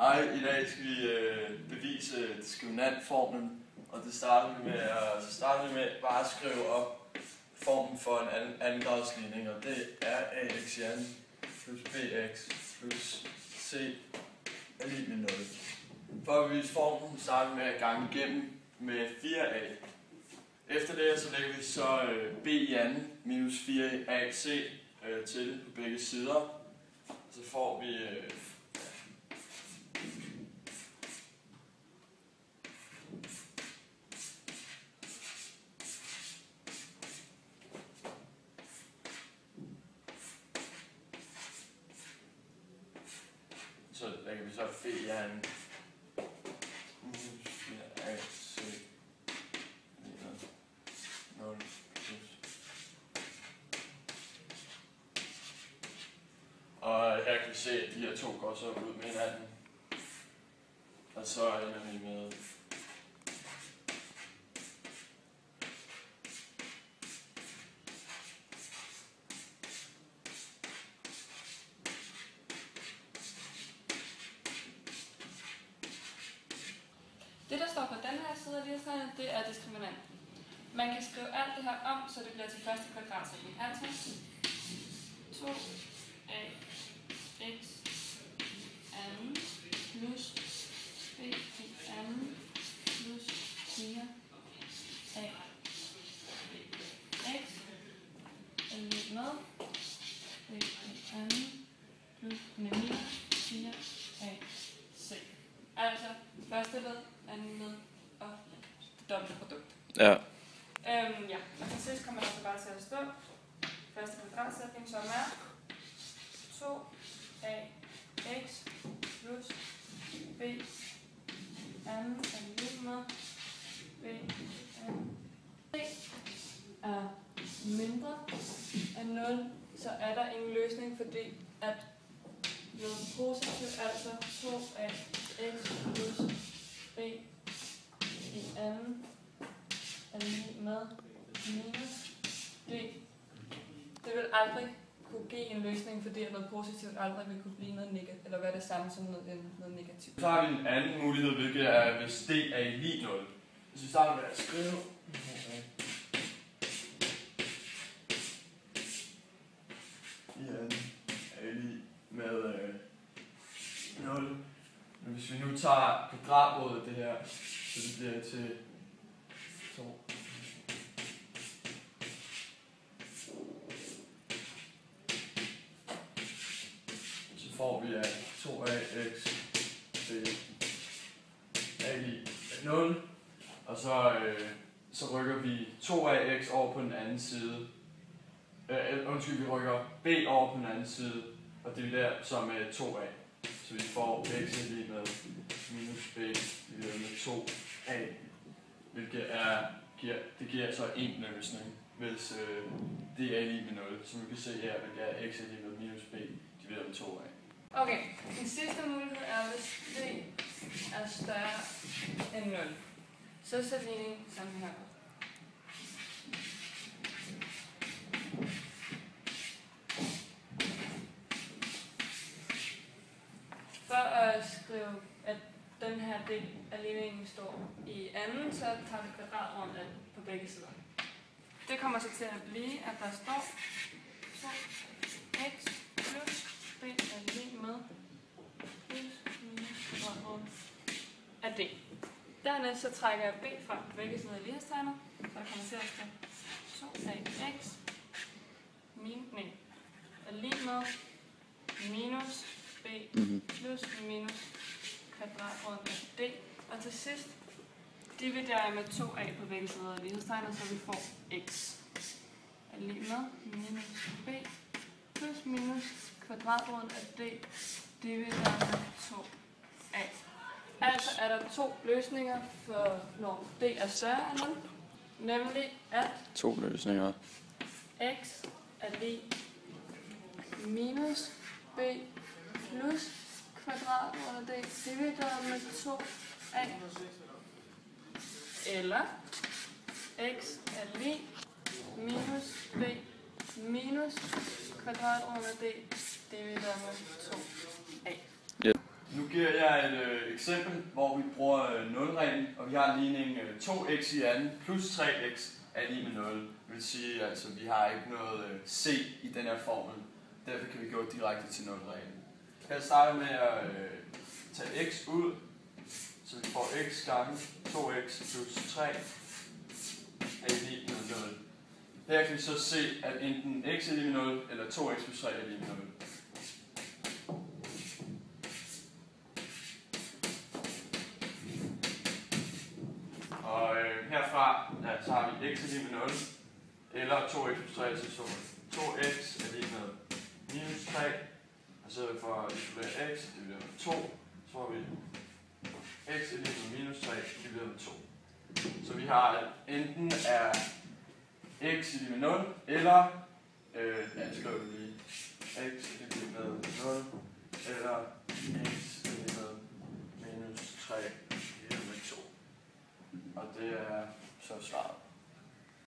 Hej, i dag skal vi bevise diskriminantformlen, og det starter vi med bare at skrive op formen for en anden gradsligning, og det er ax i anden plus bx plus c er lig med 0. For at bevise formlen starter vi med at gange igennem med 4a. Efter det så lægger vi så b i anden minus 4ac til på begge sider. Så får vi så lægger vi så b i anden minus 4ac lig 0 plus. Og her kan vi se, at de her to går så ud med hinanden. Og så ender vi med det, der står på den her side af lighedstegnet, det er diskriminanten. Man kan skrive alt det her om, så det bliver til første kvadratsætning. Altså 2ax anden plus b i anden plus 4ax er lig med b i anden plus minus 4ac. Altså første led, anden led og det dobbelte produkt. Ja. Ja, og til sidst kommer der så bare til at stå første kvadratsætning, som er 2ax plus b anden er lig med b anden. C er mindre end 0, så er der ingen løsning, fordi at noget positivt, altså 2ax plus b i anden er lig med minus d. Det vil aldrig kunne give en løsning, fordi noget positivt aldrig vil kunne blive noget negativt, eller være det samme som noget negativt. Så har vi en anden mulighed, hvilket er, hvis d er lig 0. Hvis vi starter med at skrive i anden er lig med 0. Men hvis vi nu tager kvadratrodet det her, så det bliver til 2. Så får vi at 2ax er lig 0. Og så rykker vi 2ax over på den anden side. Vi rykker b over på den anden side, og det er der som er 2a. Så vi får x er lig med minus b divideret med 2a, hvilket giver så en løsning, hvis det er lig med 0. Som vi kan se her, hvilket er x er lig med minus b divideret med 2a. Okay, den sidste mulighed er, hvis d er større end 0. Så sæt ligningen sådan her. For at skrive, at den her del af ligningen står i anden, så tager vi kvadratroden af på begge sider. Det kommer så til at blive, at der står 2x plus b er lig med plus minus kvadratroden af d. Dernæst så trækker jeg b frem på begge sider af lighedstegnet, så der kommer til at stå 2ax er lig med minus b plus minus kvadratroden af d. Og til sidst dividerer jeg med 2a på begge sider af lighedstegnet, så vi får x er lig med minus b plus minus kvadratroden af d divideret med 2a. Altså er der to løsninger for når d er større end 0, nemlig at To løsninger. x er lig minus b plus kvadratroden af d divideret med 2a, eller x er lig minus b minus kvadratroden af d divideret med 2a. Ja. Nu giver jeg et eksempel, hvor vi bruger nulreglen, og vi har ligningen 2x i anden plus 3x er lige med 0. Det vil sige, altså vi har ikke noget c i den her formel. Derfor kan vi gå direkte til nulreglen. Jeg starter med at tage x ud, så vi får x gange 2x plus 3 er lige med 0. Her kan vi så se, at enten x er lige med 0, eller 2x plus 3 er lige med 0. Og herfra så har vi x er lige med 0, eller 2x plus 3, så 2x er lige med minus 3, og så for at isolere x, det bliver med 2, så har vi x er lige med minus 3, det bliver med 2. Så vi har, at enten er x er lige med 0, eller, jeg skriver det lige, x er lige med 0, eller x er lige med minus 3, det er med 2. Og det er så svaret.